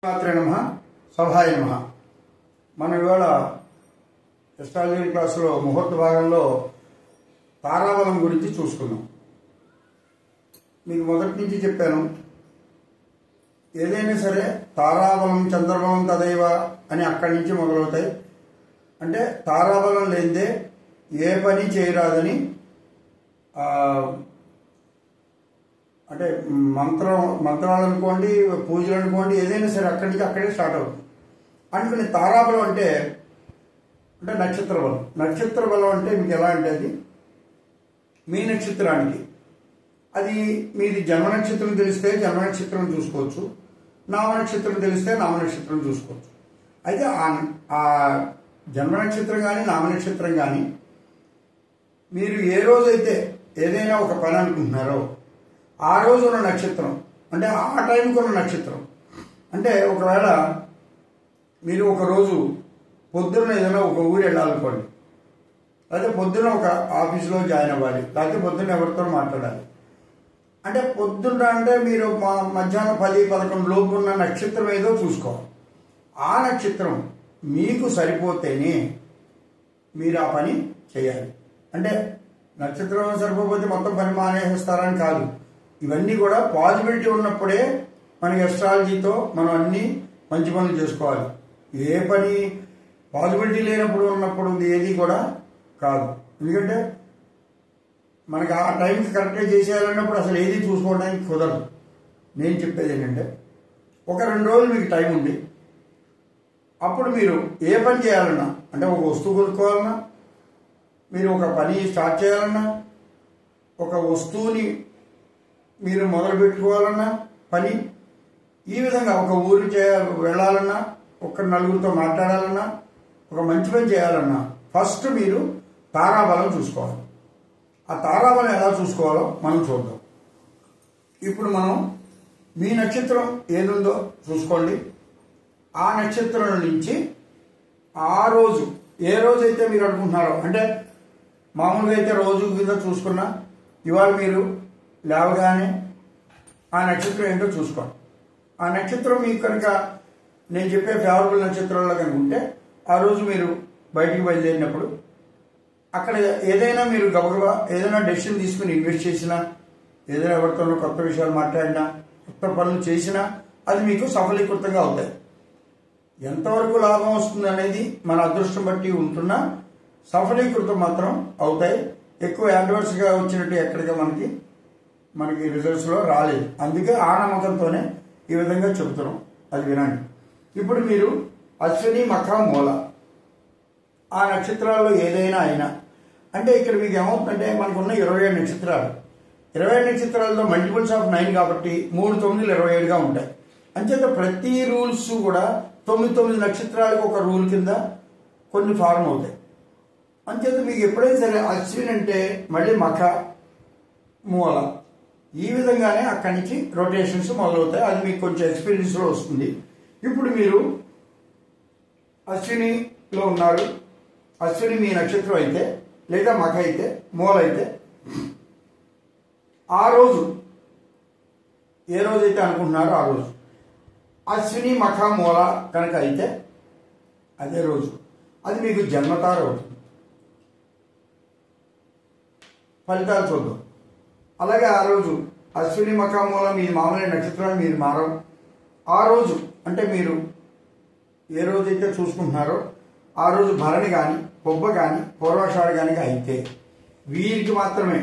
మాత్రే నమః సభాయ నమః. మనం ఇవాళ ఎస్ట్రాలజీ క్లాసులో ముహూర్త భాగంలో తారాబలం గురించి చూసుకున్నాం. మీకు మొదటి నుంచి చెప్పాను, ఏదైనా సరే తారాబలం చంద్రబలం తదైవ అని అక్కడి నుంచి మొదలవుతాయి. అంటే తారాబలం లేదే ఏ పని చేయరాదని, అంటే మంత్రాలు అనుకోండి, పూజలు అనుకోండి, ఏదైనా సరే అక్కడి నుంచి అక్కడే స్టార్ట్ అవుతుంది. అందుకని తారాబలం అంటే నక్షత్ర బలం. నక్షత్ర బలం అంటే మీకు ఎలా అంటే అది మీ నక్షత్రానికి, అది మీది జన్మ నక్షత్రం తెలిస్తే జన్మ నక్షత్రం చూసుకోవచ్చు, నామ నక్షత్రం తెలిస్తే నామ నక్షత్రం చూసుకోవచ్చు. అయితే ఆ జన్మ నక్షత్రం కానీ నామ నక్షత్రం కానీ మీరు ఏ రోజైతే ఏదైనా ఒక పని అనుకుంటున్నారో ఆ రోజు ఉన్న నక్షత్రం, అంటే ఆ టైంకి ఉన్న నక్షత్రం. అంటే ఒకవేళ మీరు ఒకరోజు పొద్దున్న ఏదైనా ఒక ఊరు వెళ్ళాలనుకోండి, లేకపోతే పొద్దున్న ఒక ఆఫీసులో జాయిన్ అవ్వాలి, లేకపోతే పొద్దున్న ఎవరితో మాట్లాడాలి. అంటే పొద్దున్న అంటే మీరు మధ్యాహ్నం 10-11 లోపు ఉన్న నక్షత్రం ఏదో చూసుకోవాలి. ఆ నక్షత్రం మీకు సరిపోతేనే మీరు ఆ పని చేయాలి. అంటే నక్షత్రం సరిపోతే మొత్తం పని మానేస్తారని కాదు. ఇవన్నీ కూడా పాజిబిలిటీ ఉన్నప్పుడే మనకి ఎస్ట్రాలజీతో మనం అన్ని మంచి పనులు చేసుకోవాలి. ఏ పని పాజిబిలిటీ లేనప్పుడు ఉన్నప్పుడు ఏది కూడా కాదు. ఎందుకంటే మనకి ఆ టైంకి కరెక్ట్గా చేసేయాలన్నప్పుడు అసలు ఏది చూసుకోవడానికి కుదరదు. నేను చెప్పేది ఏంటంటే, ఒక 2 రోజులు మీకు టైం ఉంది, అప్పుడు మీరు ఏ పని చేయాలన్నా, అంటే ఒక వస్తువు కొనుక్కోవాలన్నా, మీరు ఒక పని స్టార్ట్ చేయాలన్నా, ఒక వస్తువుని మీరు మొదలు పెట్టుకోవాలన్నా పని, ఈ విధంగా ఒక ఊరు వెళ్ళాలన్నా, ఒక నలుగురితో మాట్లాడాలన్నా, ఒక మంచి పని చేయాలన్నా ఫస్ట్ మీరు తారాబలం చూసుకోవాలి. ఆ తారాబలం ఎలా చూసుకోవాలో మనం చూద్దాం. ఇప్పుడు మనం మీ నక్షత్రం ఏదుందో చూసుకోండి. ఆ నక్షత్రం నుంచి ఆ రోజు ఏ రోజైతే మీరు అనుకుంటున్నారో, అంటే మామూలుగా అయితే రోజు కింద చూసుకున్నా, ఇవాళ మీరు లేవగానే ఆ నక్షత్రం ఏంటో చూసుకోండి. ఆ నక్షత్రం మీకు కనుక నేను చెప్పే ఫేవరబుల్ నక్షత్రంలో కనుక ఉంటే, ఆ రోజు మీరు బయటికి బయలుదేరినప్పుడు అక్కడ ఏదైనా మీరు గబగబా ఏదైనా డెసిషన్ తీసుకుని ఇన్వెస్ట్ చేసినా, ఏదైనా ఎవరితోనో కొత్త విషయాలు మాట్లాడినా, కొత్త పనులు చేసినా అది మీకు సఫలీకృతంగా అవుతాయి. ఎంతవరకు లాభం వస్తుంది అనేది మన అదృష్టం బట్టి ఉంటున్నా సఫలీకృతం మాత్రం అవుతాయి. ఎక్కువ అడ్వర్స్గా వచ్చినట్టు ఎక్కడిగా మనకి రిజల్ట్స్లో రాలేదు. అందుకే ఆ నమ్మకంతోనే ఈ విధంగా చెబుతున్నాం, అది వినండి. ఇప్పుడు మీరు అశ్విని, మఖ, మూల ఆ నక్షత్రాల్లో ఏదైనా అయినా, అంటే ఇక్కడ మీకు ఏమవుతుందంటే మనకున్న 27 నక్షత్రాలు, 27 నక్షత్రాలతో మల్టిపుల్స్ ఆఫ్ 9 కాబట్టి 3 9 27గా ఉంటాయి. అంచేత ప్రతి రూల్స్ కూడా 9 నక్షత్రాలకు ఒక రూల్ కింద కొన్ని ఫార్మ్ అవుతాయి. అంచేత మీకు ఎప్పుడైనా సరే అశ్విన్ అంటే మళ్ళీ మఖ, మూల, ఈ విధంగానే అక్కడి నుంచి రొటేషన్స్ మొదలవుతాయి. అది మీకు కొంచెం ఎక్స్పీరియన్స్లో వస్తుంది. ఇప్పుడు మీరు అశ్వినిలో ఉన్నారు, అశ్విని మీ నక్షత్రం అయితే, లేదా మఖ అయితే, మూల అయితే, ఆ రోజు ఏ రోజైతే అనుకుంటున్నారో ఆ రోజు అశ్విని, మఖ, మూల కనుక అయితే అదే రోజు అది మీకు జన్మతార అవుతుంది. ఫలితాలు చూద్దాం. అలాగే ఆ రోజు అశ్విని, మఖ, మూల మీ మామూలు నక్షత్రాలు మీరు మారవు. ఆ రోజు అంటే మీరు ఏ రోజైతే చూసుకుంటున్నారో ఆ రోజు భరణి కానీ, పొబ్బ కానీ, పూర్వాషాఢ కానీ అయితే వీరికి మాత్రమే,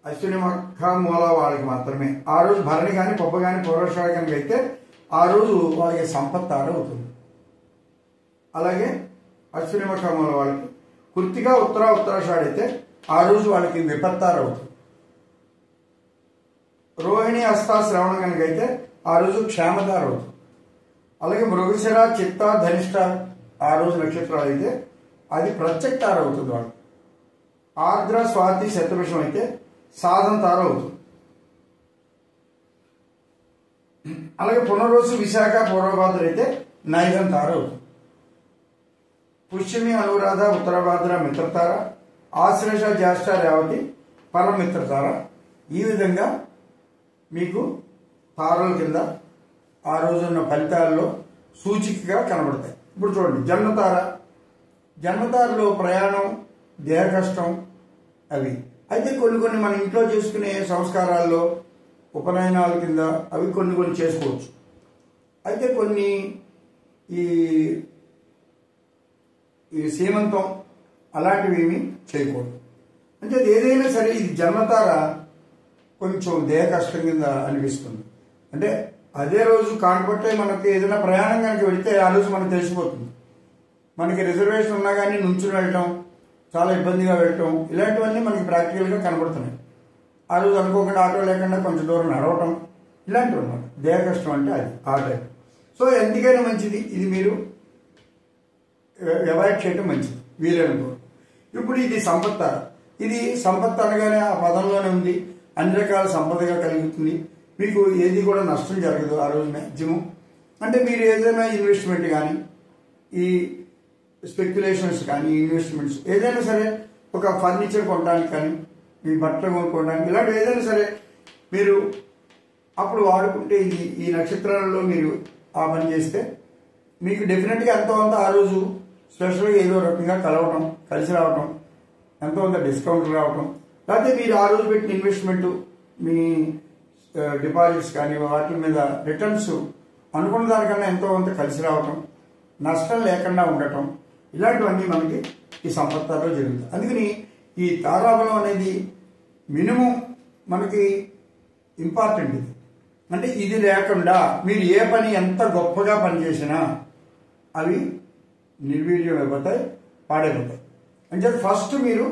అశ్విని, మఖ, మూల వాళ్ళకి మాత్రమే ఆ రోజు భరణి కానీ, పొబ్బ కానీ, పూర్వాషాఢ కనుక అయితే ఆ రోజు వాళ్ళకి సంపత్తార అవుతుంది. అలాగే అశ్విని, మఖ, మూల వాళ్ళకి కృత్తిక, ఉత్తరాషాఢ అయితే ఆ రోజు వాళ్ళకి విపత్తార అవుతుంది. రోహిణి, హస్త, శ్రవణం కనుక అయితే ఆ రోజు క్షేమతార అవుతుంది. అలాగే మృగశిర, చిత్త, ధనిష్ట ఆ రోజు నక్షత్రాలు అయితే అది ప్రత్యక్తార అవుతుంది వాళ్ళు. ఆర్ద్ర, స్వాతి, శతభిషం అయితే సాధన తార అవుతుంది. అలాగే పునర్వసు, విశాఖ, పూర్వభాద్ర అయితే నైజం తార అవుతుంది. పుష్యమి, అనురాధ, ఉత్తరభాద్ర మిత్రతార, ఆశ్లేష, జ్యేష్ఠ, రేవతి పరమిత్రతార. ఈ విధంగా మీకు తారల కింద ఆ రోజున్న ఫలితాల్లో సూచికగా కనబడతాయి. ఇప్పుడు చూడండి, జన్మతారలో ప్రయాణం, దేహ కష్టం అవి అయితే కొన్ని మన ఇంట్లో చేసుకునే సంస్కారాల్లో ఉపనయనాల కింద అవి కొన్ని చేసుకోవచ్చు. అయితే కొన్ని ఈ సీమంతం అలాంటివి ఏమీ చేయకూడదు. అంటే ఏదైనా సరే ఇది జన్మతార కొంచెం దేహ కష్టం కింద అనిపిస్తుంది. అంటే అదే రోజు కాకపోతే మనకి ఏదైనా ప్రయాణం కనుక వెళితే ఆ రోజు మనకు తెలిసిపోతుంది. మనకి రిజర్వేషన్ ఉన్నా కానీ నుంచుని వెళ్ళటం, చాలా ఇబ్బందిగా వెళ్ళటం, ఇలాంటివన్నీ మనకి ప్రాక్టికల్గా కనబడుతున్నాయి. ఆ రోజు అనుకోకుండా ఆటో లేకుండా కొంచెం దూరం నడవటం, ఇలాంటివి అన్నమాట. దేహ కష్టం అంటే అది ఆ టైప్. సో ఎందుకైనా మంచిది, ఇది మీరు అవాయిడ్ చేయడం మంచిది వీలైనంత. ఇప్పుడు ఇది సంపత్తార. ఇది సంపత్ అనగానే ఆ పదంలోనే ఉంది, అన్ని రకాల సంపదగా కలుగుతుంది, మీకు ఏది కూడా నష్టం జరగదు ఆ రోజు మ్యాక్సిమం. అంటే మీరు ఏదైనా ఇన్వెస్ట్మెంట్ కానీ, ఈ స్పెక్యులేషన్స్ కానీ, ఇన్వెస్ట్మెంట్స్ ఏదైనా సరే, ఒక ఫర్నిచర్ కొనడానికి కానీ, మీ బట్టలు కొనుక్కోవడానికి, ఇలాంటివి ఏదైనా సరే మీరు అప్పుడు వాడుకుంటే ఈ నక్షత్రాలలో మీరు ఆ పని చేస్తే మీకు డెఫినెట్గా ఎంతో అంత ఆ రోజు స్పెషల్గా ఏదో రకంగా కలిసి రావటం, ఎంతో అంత డిస్కౌంట్ రావటం, లేకపోతే మీరు ఆ రోజు పెట్టిన ఇన్వెస్ట్మెంట్, మీ డిపాజిట్స్ కానీ వాటి మీద రిటర్న్స్ అనుకున్న దానికన్నా ఎంతో అంత కలిసి రావటం, నష్టం లేకుండా ఉండటం, ఇలాంటివన్నీ మనకి ఈ సంపత్తారలో జరుగుతాయి. అందుకని ఈ తారాబలం అనేది మినిమం మనకి ఇంపార్టెంట్. ఇది అంటే ఇది లేకుండా మీరు ఏ పని ఎంత గొప్పగా పనిచేసినా అవి నిర్వీర్యం అయిపోతాయి, పాడైపోతాయి. అంటే ఫస్ట్ మీరు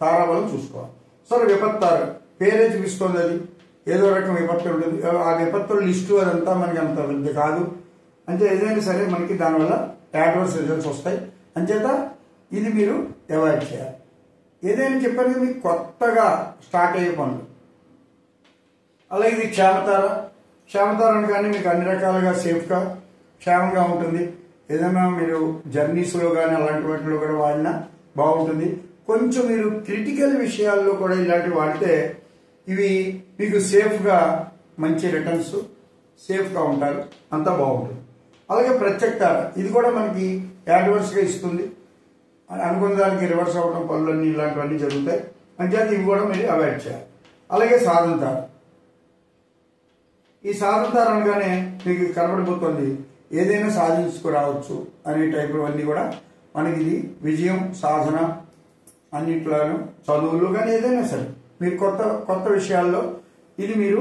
తారాబలం చూసుకోవాలి. సరే, విపత్తార పేరే చూపిస్తుంది, అది ఏదో రకం విపత్తు ఉంటుంది. ఆ విపత్తుల లిస్టు అదంతా మనకి అంత పెద్ద కాదు. అంటే ఏదైనా సరే మనకి దానివల్ల అడ్వర్స్ రిజల్ట్స్ వస్తాయి. అంచేత ఇది మీరు అవాయిడ్ చేయాలి. ఏదైనా చెప్పాను మీకు కొత్తగా స్టార్ట్ అయ్యే పనులు. అలాగే ఇది క్షేమతార కానీ మీకు అన్ని రకాలుగా సేఫ్గా క్షేమంగా ఉంటుంది. ఏదైనా మీరు జర్నీస్లో కానీ అలాంటి వాటిలో కూడా వాడినా బాగుంటుంది. కొంచెం మీరు క్రిటికల్ విషయాల్లో కూడా ఇలాంటివి వాడితే ఇవి మీకు సేఫ్గా మంచి రిటర్న్స్, సేఫ్గా ఉంటారు, అంతా బాగుంటుంది. అలాగే ప్రత్యక్షతార, ఇది కూడా మనకి అడ్వర్స్గా ఇస్తుంది. అనుకున్న దానికి రివర్స్ అవ్వడం, పనులన్నీ ఇలాంటివన్నీ జరుగుతాయి. అంచేత ఇవి కూడా మీరు అవాయిడ్ చేయాలి. అలాగే సాధనతార. ఈ సాధనతార అనగానే మీకు కనబడిపోతుంది ఏదైనా సాధించుకురావచ్చు అనే టైపులు అన్నీ కూడా మనకి ఇది విజయం, సాధన అన్నిట్లోనూ, చదువులు కానీ ఏదైనా సరే మీరు కొత్త విషయాల్లో ఇది మీరు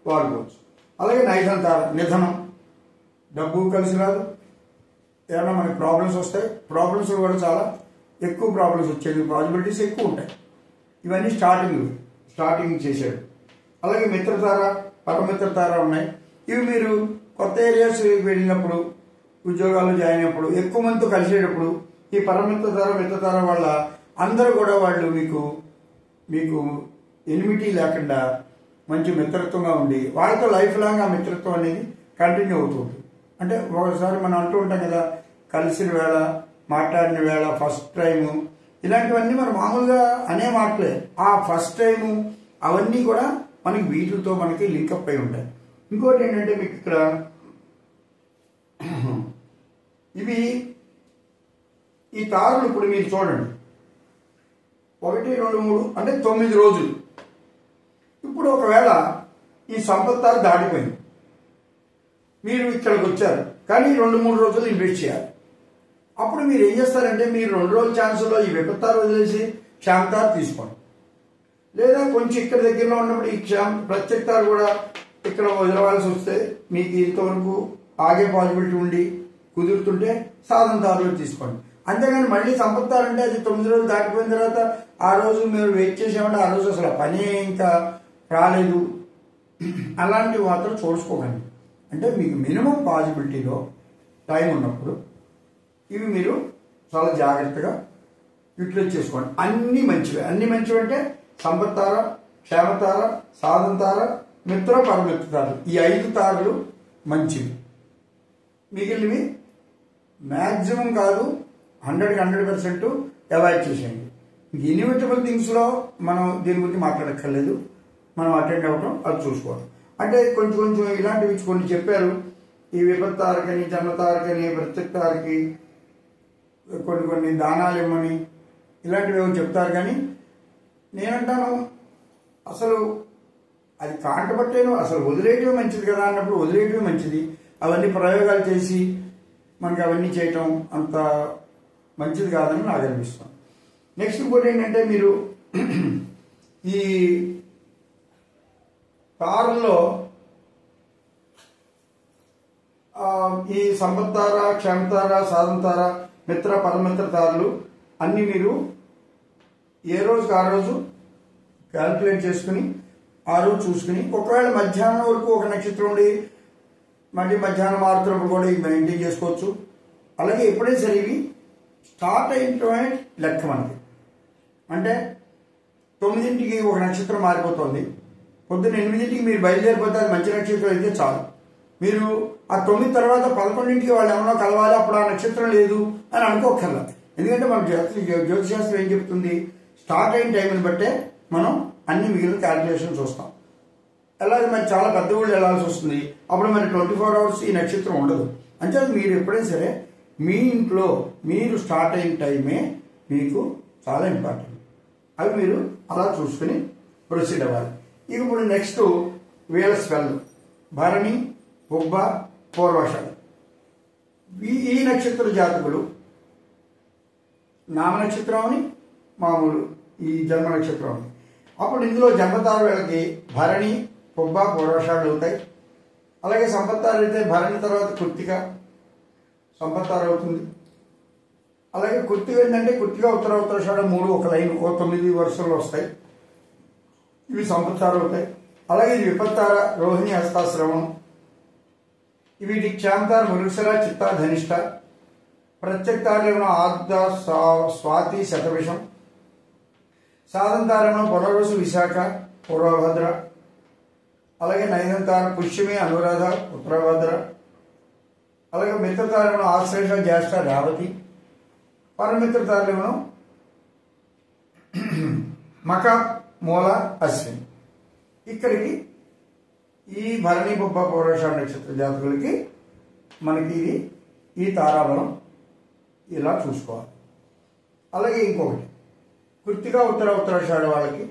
వాడుకోవచ్చు. అలాగే నిధనం, డబ్బు కలిసి రాదు, ఏమైనా మనకి ప్రాబ్లమ్స్ వస్తాయి. ప్రాబ్లమ్స్ కూడా చాలా ఎక్కువ ప్రాబ్లమ్స్ వచ్చేది, పాసిబిలిటీస్ ఎక్కువ ఉంటాయి. ఇవన్నీ స్టార్టింగ్ చేశాడు. అలాగే మిత్రతార, పరమిత్రతార ఉన్నాయి. ఇవి మీరు కొత్త ఏరియాస్ వెళ్ళినప్పుడు, ఉద్యోగాలు జాయిన్ అయినప్పుడు, ఎక్కువ మందితో కలిసేటప్పుడు ఈ మిత్రతార వల్ల అందరూ కూడా వాళ్ళు మీకు ఎనిమిటీ లేకుండా మంచి మిత్రత్వంగా ఉండి వాళ్ళతో లైఫ్ లాంగ్ ఆ మిత్రత్వం అనేది కంటిన్యూ అవుతుంది. అంటే ఒకసారి మనం అంటూ ఉంటాం కదా, కలిసిన వేళ, మాట్లాడిన వేళ, ఫస్ట్ టైము, ఇలాంటివన్నీ మనం మామూలుగా అనే మాటలే. ఆ ఫస్ట్ టైము అవన్నీ కూడా మనకి వీటితో మనకి లింకప్ అయి ఉంటాయి. ఇంకోటి ఏంటంటే మీకు ఇక్కడ ఇవి ఈ తారలు ఇప్పుడు మీరు చూడండి, 1, 2, 3 అంటే 9 రోజులు. ఇప్పుడు ఒకవేళ ఈ సంపత్తార దాటిపోయింది, మీరు ఇక్కడికి వచ్చారు, కానీ 2-3 రోజులు ఇన్వెస్ట్ చేయాలి. అప్పుడు మీరు ఏం చేస్తారంటే మీరు 2 రోజుల ఛాన్స్లో ఈ విపత్తార వదిలేసి క్షేమతార తీసుకోండి. లేదా కొంచెం ఇక్కడ దగ్గరలో ఉన్నప్పుడు ఈ ప్రత్యక్షతార కూడా ఇక్కడ వదలవలసి వస్తే మీకు ఇంతవరకు ఆగే పాసిబిలిటీ ఉండి కుదురుతుంటే సాధనతారలో తీసుకోండి. అంతేగాని మళ్ళీ సంపత్తార అంటే అది 9 రోజులు దాటిపోయిన తర్వాత ఆ రోజు మీరు వెయిట్ చేసామంటే ఆ రోజు అసలు పని ఇంకా రాలేదు, అలాంటివి మాత్రం చూసుకోకండి. అంటే మీకు మినిమం పాసిబిలిటీలో టైం ఉన్నప్పుడు ఇవి మీరు చాలా జాగ్రత్తగా యూటిలైజ్ చేసుకోండి. అన్ని మంచివి అంటే సంపత్తార, క్షేమతార, సాధనతార, మిత్ర, పరమిత్రతారలు, ఈ 5 తారలు మంచివి. మిగిలినవి మ్యాక్సిమం కాదు 100% అవాయిడ్ చేసేయండి. ఇన్ఎవిటబుల్ థింగ్స్లో మనం దీని గురించి మాట్లాడక్కర్లేదు, మనం అటెండ్ అవ్వడం, అది చూసుకోవాలి. అంటే కొంచెం ఇలాంటివి కొన్ని చెప్పారు. ఈ విపత్తారకని, జన్మతారకని, వృత్తితారకి కొన్ని దానాలు ఇవ్వమని ఇలాంటివి ఏమో చెప్తారు. కానీ నేనంటాను అసలు అది కాంటబట్టేను అసలు వదిలేయటమే మంచిది కదా అన్నప్పుడు వదిలేయటమే మంచిది. అవన్నీ ప్రయోగాలు చేసి మనకి అవన్నీ చేయటం అంత మంచిది కాదని నాకు అనిపిస్తుంది. నెక్స్ట్ ఇంకోటి ఏంటంటే మీరు ఈ తారల్లో ఈ సంపత్తార, క్షమతార, సాధనతార, మిత్ర, పరమిత్ర తారలు అన్నీ మీరు ఏ రోజుకి ఆ రోజు క్యాల్కులేట్ చేసుకుని ఆ రోజు చూసుకుని, ఒకవేళ మధ్యాహ్నం వరకు ఒక నక్షత్రం ఉండి మళ్ళీ మధ్యాహ్నం మారుతున్నప్పుడు కూడా ఇవి మెయింటైన్ చేసుకోవచ్చు. అలాగే ఎప్పుడైనా సరే ఇవి స్టార్ట్ అయిన లెక్క మనకి అంటే 9ంటికి ఒక నక్షత్రం మారిపోతుంది, పొద్దున్న 8ంటికి మీరు బయలుదేరిపోతే అది మంచి నక్షత్రం అయితే చాలు. మీరు ఆ 9 తర్వాత 11ంటికి వాళ్ళు ఏమన్నా కలవాలి, అప్పుడు ఆ నక్షత్రం లేదు అని అనుకోకర్లా. ఎందుకంటే మన జ్యోతిశాస్త్రం ఏం చెప్తుంది, స్టార్ట్ అయిన టైంని బట్టే మనం అన్ని మిగిలిన క్యాల్కులేషన్ చూస్తాం. అలాగే మరి చాలా పెద్ద ఊళ్ళు వెళ్ళాల్సి వస్తుంది, అప్పుడు మరి 24 అవర్స్ ఈ నక్షత్రం ఉండదు. అంటే మీరు ఎప్పుడైనా సరే మీ ఇంట్లో మీరు స్టార్ట్ అయిన టైమే మీకు చాలా ఇంపార్టెంట్. అవి మీరు అలా చూసుకుని ప్రొసీడ్ అవ్వాలి. ఇక ఇప్పుడు నెక్స్ట్ వీళ్ళ స్పెల్ భరణి, పుబ్బ, పూర్వాషాఢ. ఈ నక్షత్ర జాతకులు నామ నక్షత్రం అని మామూలు ఈ జన్మ నక్షత్రం అని. అప్పుడు ఇందులో జన్మతార వీళ్ళకి భరణి, పుబ్బ, పూర్వాషాఢలు అవుతాయి. అలాగే సంపత్తార అయితే భరణి తర్వాత కృత్తిక సంపత్తార అవుతుంది. అలాగే కృత్తిక ఏంటంటే కృత్తిక, ఉత్తరాషాఢ 3 ఒక లైన్ 9 వరుసల్లో వస్తాయి, ఇవి సంపత్తార అవుతాయి. అలాగే ఇది విపత్తార, రోహిణి, హస్తాశ్రవణం. వీటి క్షాంతార, మృగశిర, చిత్త, ధనిష్ట. ప్రత్యక్తారేమో ఆర్ద్ర, స్వాతి, శతవిషం. సాధంతారేమో పునర్వసు, విశాఖ, పూర్వభద్ర. అలాగే నైదంతార పుష్యమి, అనురాధ, ఉత్తరభద్ర. అలాగే మిత్రతారేమో ఆశ్లేష, జ్యేష్ఠ, రేవతి. పరమిత్రతారేమో మక, మూల, అశ్విని. ఇక్కడికి ఈ భరణి, పుబ్బ, పూర్వాషాఢ నక్షత్ర జాతకులకి మనకి ఇది ఈ తారాబలం ఇలా చూసుకోవాలి. అలాగే ఇంకొకటి కృత్తిక, ఉత్తరాషాఢ వాళ్ళకి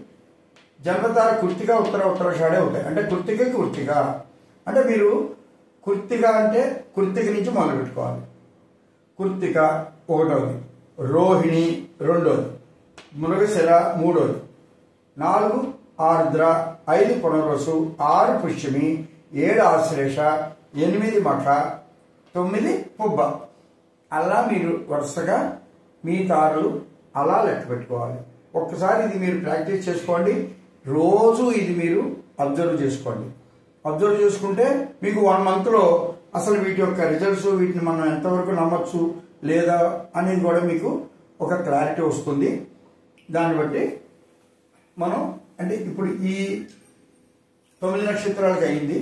జన్మతార కృత్తిక, ఉత్తరాషాఢే అవుతాయి. అంటే కృత్తికకి కృత్తిక అంటే మీరు కృత్తిక అంటే కృత్తిక నుంచి మొదలు పెట్టుకోవాలి. కృత్తిక 1వది, రోహిణి 2వది, మృగశిర 3వది, 4 ఆర్ద్ర, 5 పునర్వసు, 6 పుష్యమి, 7 ఆశ్లేష, 8 మఖ, 9 పుబ్బ. అలా మీరు వరుసగా మీ తారలు అలా లెక్క పెట్టుకోవాలి. ఒక్కసారి ఇది మీరు ప్రాక్టీస్ చేసుకోండి, రోజు ఇది మీరు అబ్జర్వ్ చేసుకోండి. అబ్జర్వ్ చేసుకుంటే మీకు 1 మంత్లో అసలు వీటి యొక్క రిజల్ట్స్, వీటిని మనం ఎంతవరకు నమ్మచ్చు లేదా అనేది కూడా మీకు ఒక క్లారిటీ వస్తుంది. దాన్ని బట్టి మనం అంటే ఇప్పుడు ఈ 9 నక్షత్రాలకు అయింది.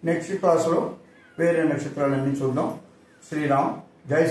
నెక్స్ట్ క్లాస్లో వేరే నక్షత్రాలన్నీ చూద్దాం. శ్రీరామ్. జై